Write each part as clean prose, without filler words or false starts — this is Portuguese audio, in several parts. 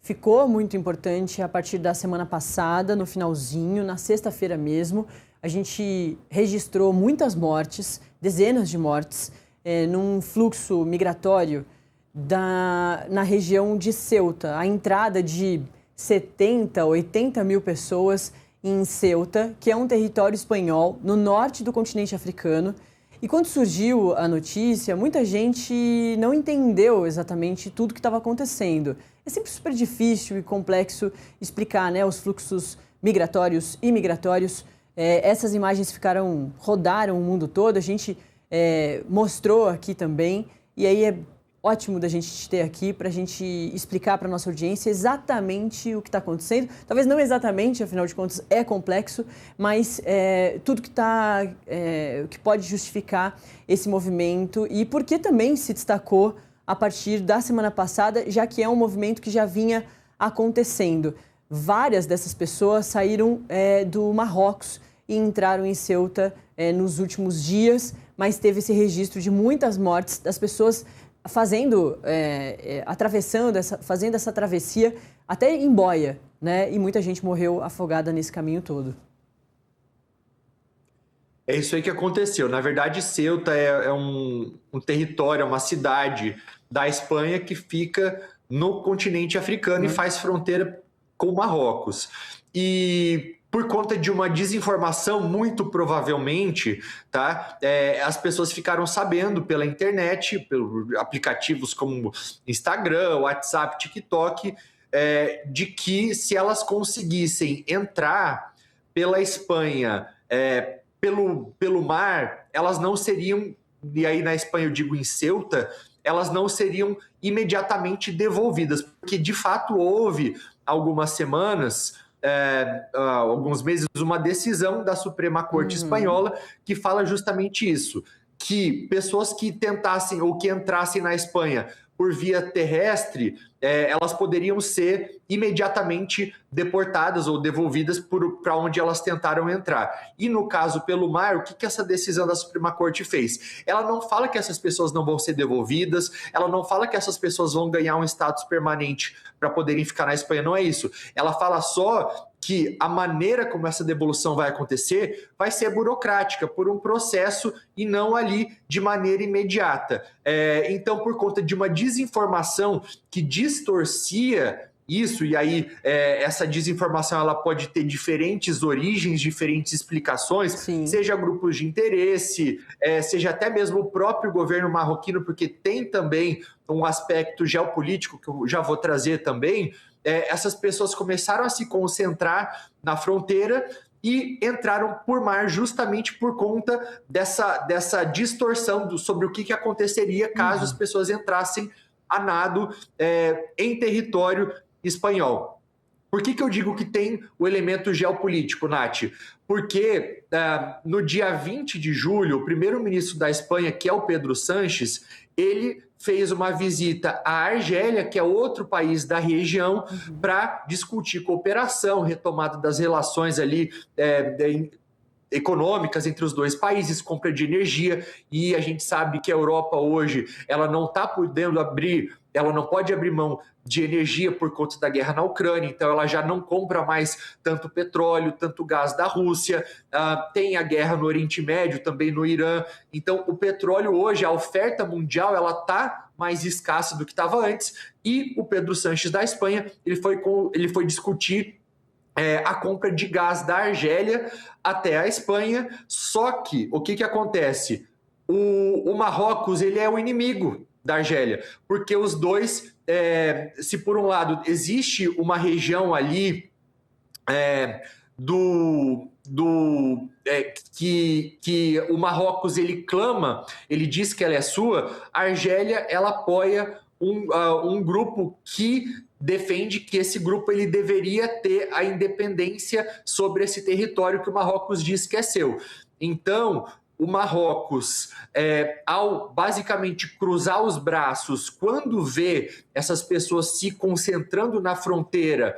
ficou muito importante a partir da semana passada, no finalzinho, na sexta-feira mesmo. A gente registrou muitas mortes, dezenas de mortes, num fluxo migratório na região de Ceuta. A entrada de 70, 80 mil pessoas em Ceuta, que é um território espanhol no norte do continente africano. E quando surgiu a notícia, muita gente não entendeu exatamente tudo que estava acontecendo. É sempre super difícil e complexo explicar, né, os fluxos migratórios e migratórios. Essas imagens rodaram o mundo todo, a gente mostrou aqui também, e aí é ótimo da gente te ter aqui para a gente explicar para a nossa audiência exatamente o que está acontecendo. Talvez não exatamente, afinal de contas é complexo, mas tudo que pode justificar esse movimento e por que também se destacou a partir da semana passada, já que é um movimento que já vinha acontecendo. Várias dessas pessoas saíram do Marrocos e entraram em Ceuta nos últimos dias, mas teve esse registro de muitas mortes das pessoas fazendo essa travessia até em boia, né? E muita gente morreu afogada nesse caminho todo. É isso aí que aconteceu. Na verdade, Ceuta é um território, é uma cidade da Espanha que fica no continente africano e faz fronteira com Marrocos. E por conta de uma desinformação, muito provavelmente, tá? As pessoas ficaram sabendo pela internet, pelos aplicativos como Instagram, WhatsApp, TikTok, de que se elas conseguissem entrar pela Espanha, pelo mar, elas não seriam, e aí na Espanha eu digo em Ceuta, elas não seriam imediatamente devolvidas, porque de fato houve algumas semanas, alguns meses, uma decisão da Suprema Corte Espanhola que fala justamente isso, que pessoas que tentassem ou que entrassem na Espanha por via terrestre, elas poderiam ser imediatamente deportadas ou devolvidas para onde elas tentaram entrar. E no caso pelo mar, o que essa decisão da Suprema Corte fez? Ela não fala que essas pessoas não vão ser devolvidas, ela não fala que essas pessoas vão ganhar um status permanente para poderem ficar na Espanha, não é isso. Ela fala só que a maneira como essa devolução vai acontecer vai ser burocrática, por um processo e não ali de maneira imediata. Então, por conta de uma desinformação que distorcia isso, e aí essa desinformação ela pode ter diferentes origens, diferentes explicações, Sim. Seja grupos de interesse, seja até mesmo o próprio governo marroquino, porque tem também um aspecto geopolítico que eu já vou trazer também. Essas pessoas começaram a se concentrar na fronteira e entraram por mar justamente por conta dessa distorção sobre o que aconteceria caso as pessoas entrassem a nado em território espanhol. Por que eu digo que tem o elemento geopolítico, Nath? Porque no dia 20 de julho, o primeiro-ministro da Espanha, que é o Pedro Sánchez, ele fez uma visita à Argélia, que é outro país da região, para discutir cooperação, retomada das relações ali econômicas entre os dois países, compra de energia, e a gente sabe que a Europa hoje ela não está podendo ela não pode abrir mão de energia por conta da guerra na Ucrânia, então ela já não compra mais tanto petróleo, tanto gás da Rússia, tem a guerra no Oriente Médio, também no Irã, então o petróleo hoje, a oferta mundial, ela está mais escassa do que estava antes, e o Pedro Sánchez da Espanha, ele foi discutir a compra de gás da Argélia até a Espanha, só que o que acontece? O Marrocos ele é o inimigo da Argélia, porque os dois, se por um lado existe uma região ali que o Marrocos ele clama, ele diz que ela é sua, a Argélia ela apoia um grupo que defende que esse grupo ele deveria ter a independência sobre esse território que o Marrocos diz que é seu. Então, o Marrocos, ao basicamente cruzar os braços, quando vê essas pessoas se concentrando na fronteira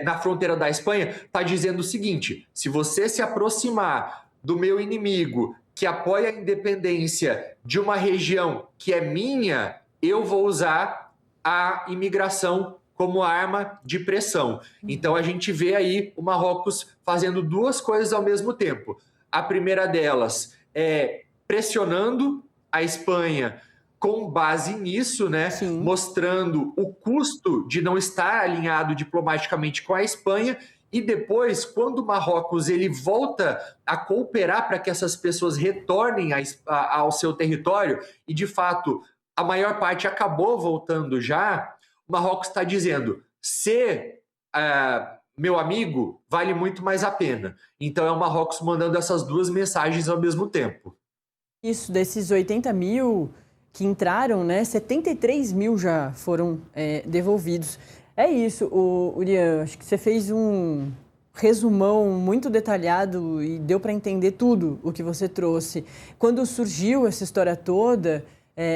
na fronteira da Espanha, está dizendo o seguinte: se você se aproximar do meu inimigo, que apoia a independência de uma região que é minha, eu vou usar a imigração como arma de pressão. Então a gente vê aí o Marrocos fazendo duas coisas ao mesmo tempo. A primeira delas é pressionando a Espanha com base nisso, né, Sim. mostrando o custo de não estar alinhado diplomaticamente com a Espanha. E depois, quando o Marrocos ele volta a cooperar para que essas pessoas retornem ao seu território, e de fato a maior parte acabou voltando já, o Marrocos está dizendo: ser meu amigo vale muito mais a pena. Então é o Marrocos mandando essas duas mensagens ao mesmo tempo. Isso, desses 80 mil que entraram, né, 73 mil já foram devolvidos. É isso, Urian, acho que você fez um resumão muito detalhado e deu para entender tudo o que você trouxe. Quando surgiu essa história toda,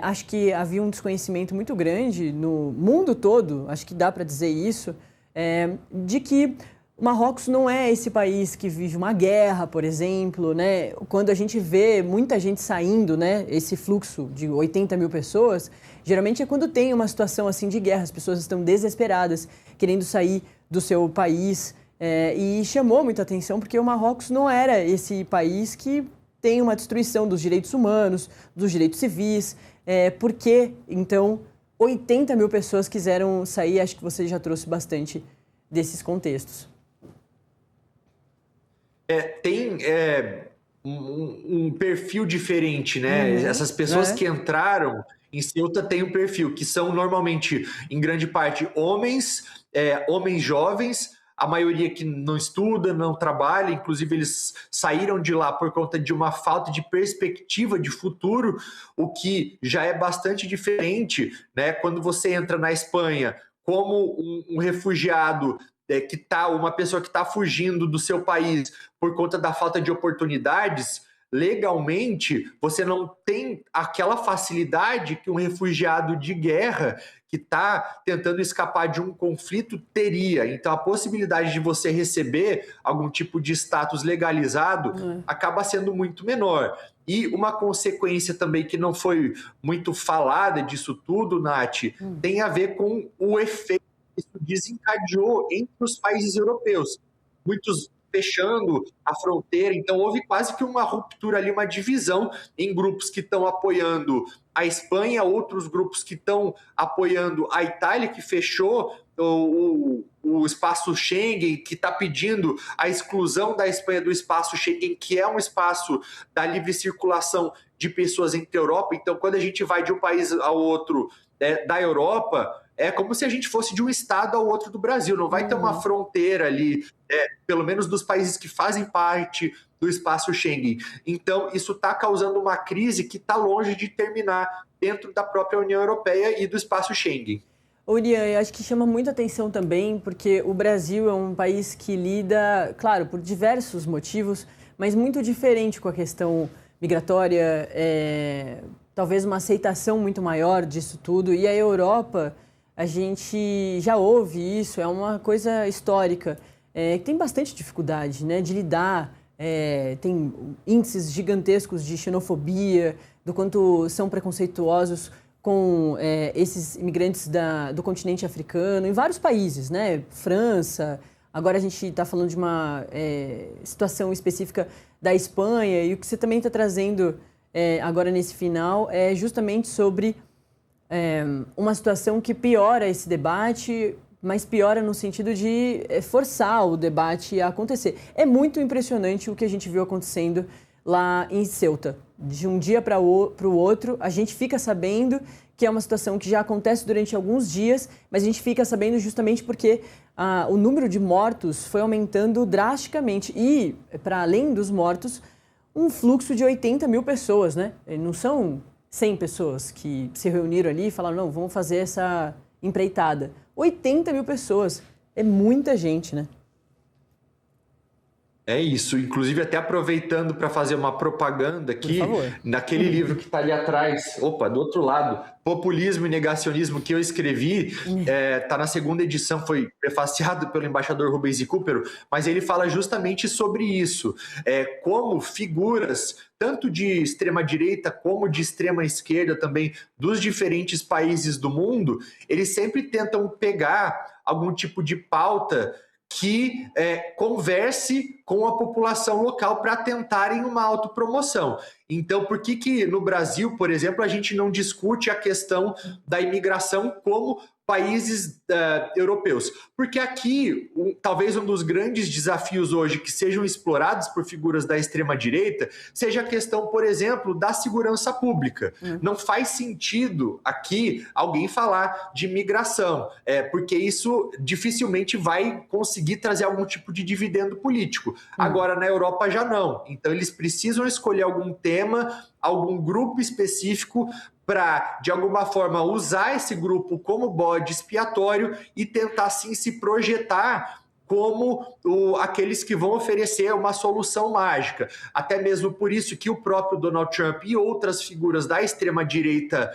acho que havia um desconhecimento muito grande no mundo todo, acho que dá para dizer isso, de que o Marrocos não é esse país que vive uma guerra, por exemplo, né? Quando a gente vê muita gente saindo, né, esse fluxo de 80 mil pessoas, geralmente é quando tem uma situação assim de guerra, as pessoas estão desesperadas, querendo sair do seu país, e chamou muita atenção porque o Marrocos não era esse país que tem uma destruição dos direitos humanos, dos direitos civis, porque, então, 80 mil pessoas quiseram sair, acho que você já trouxe bastante desses contextos. Tem um perfil diferente, né? Essas pessoas que entraram em Ceuta têm um perfil, que são normalmente, em grande parte, homens jovens, a maioria que não estuda, não trabalha, inclusive eles saíram de lá por conta de uma falta de perspectiva de futuro, o que já é bastante diferente, né? Quando você entra na Espanha como um refugiado, uma pessoa que está fugindo do seu país por conta da falta de oportunidades, legalmente você não tem aquela facilidade que um refugiado de guerra que está tentando escapar de um conflito teria. Então a possibilidade de você receber algum tipo de status legalizado acaba sendo muito menor. E uma consequência também que não foi muito falada disso tudo, Nath, tem a ver com o efeito que isso desencadeou entre os países europeus. Muitos fechando a fronteira, então houve quase que uma ruptura ali, uma divisão em grupos que estão apoiando a Espanha, outros grupos que estão apoiando a Itália, que fechou o espaço Schengen, que está pedindo a exclusão da Espanha do espaço Schengen, que é um espaço da livre circulação de pessoas entre a Europa. Então, quando a gente vai de um país ao outro da Europa, é como se a gente fosse de um estado ao outro do Brasil, não vai ter uma fronteira ali, pelo menos dos países que fazem parte do espaço Schengen. Então, isso está causando uma crise que está longe de terminar dentro da própria União Europeia e do espaço Schengen. Urian, eu acho que chama muita atenção também, porque o Brasil é um país que lida, claro, por diversos motivos, mas muito diferente com a questão migratória, talvez uma aceitação muito maior disso tudo. E a Europa, a gente já ouve isso, é uma coisa histórica, que tem bastante dificuldade, né, de lidar, tem índices gigantescos de xenofobia, do quanto são preconceituosos com esses imigrantes do continente africano, em vários países, né, França, agora a gente está falando de uma situação específica da Espanha, e o que você também está trazendo agora nesse final é justamente sobre uma situação que piora esse debate, mas piora no sentido de forçar o debate a acontecer. É muito impressionante o que a gente viu acontecendo lá em Ceuta. De um dia para o outro, a gente fica sabendo que é uma situação que já acontece durante alguns dias, mas a gente fica sabendo justamente porque o número de mortos foi aumentando drasticamente. E, para além dos mortos, um fluxo de 80 mil pessoas, né? Não são 100 pessoas que se reuniram ali e falaram, não, vamos fazer essa empreitada. 80 mil pessoas. É muita gente, né? É isso, inclusive até aproveitando para fazer uma propaganda aqui, Por favor. naquele livro que está ali atrás, opa, do outro lado, Populismo e Negacionismo, que eu escrevi, está na segunda edição, foi prefaciado pelo embaixador Rubens Recupero, mas ele fala justamente sobre isso, como figuras, tanto de extrema-direita como de extrema-esquerda também, dos diferentes países do mundo, eles sempre tentam pegar algum tipo de pauta que converse com a população local para tentarem uma autopromoção. Então, por que no Brasil, por exemplo, a gente não discute a questão da imigração como países europeus? Porque aqui, talvez um dos grandes desafios hoje que sejam explorados por figuras da extrema-direita seja a questão, por exemplo, da segurança pública. Não faz sentido aqui alguém falar de migração, porque isso dificilmente vai conseguir trazer algum tipo de dividendo político. Agora, na Europa já não. Então, eles precisam escolher algum tema, algum grupo específico para, de alguma forma, usar esse grupo como bode expiatório e tentar, assim, se projetar como aqueles que vão oferecer uma solução mágica. Até mesmo por isso que o próprio Donald Trump e outras figuras da extrema-direita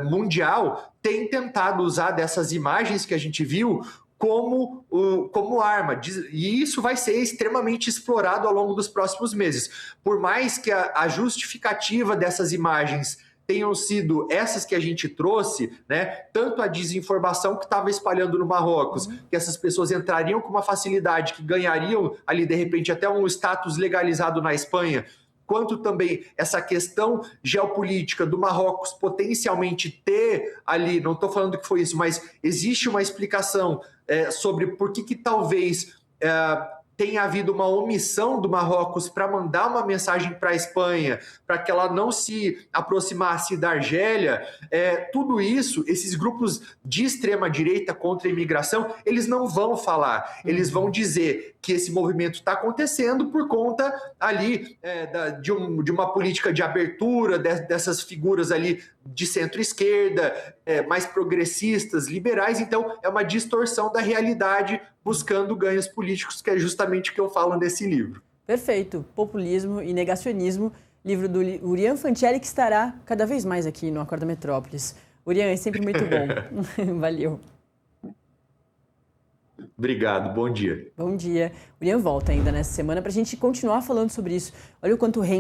mundial têm tentado usar dessas imagens que a gente viu como arma. E isso vai ser extremamente explorado ao longo dos próximos meses. Por mais que a justificativa dessas imagens tenham sido essas que a gente trouxe, né? Tanto a desinformação que estava espalhando no Marrocos, que essas pessoas entrariam com uma facilidade, que ganhariam ali, de repente, até um status legalizado na Espanha, quanto também essa questão geopolítica do Marrocos potencialmente ter ali, não estou falando que foi isso, mas existe uma explicação sobre por que talvez tenha havido uma omissão do Marrocos para mandar uma mensagem para a Espanha, para que ela não se aproximasse da Argélia. Tudo isso, esses grupos de extrema-direita contra a imigração, eles não vão falar. Eles vão dizer que esse movimento está acontecendo por conta ali de uma política de abertura dessas figuras ali de centro-esquerda, mais progressistas, liberais. Então, é uma distorção da realidade buscando ganhos políticos, que é justamente o que eu falo nesse livro. Perfeito. Populismo e Negacionismo, livro do Urian Fancelli, que estará cada vez mais aqui no Acorda Metrópolis. Urian, é sempre muito bom. Valeu. Obrigado, bom dia. Bom dia. O Urian volta ainda nessa semana para a gente continuar falando sobre isso. Olha o quanto rende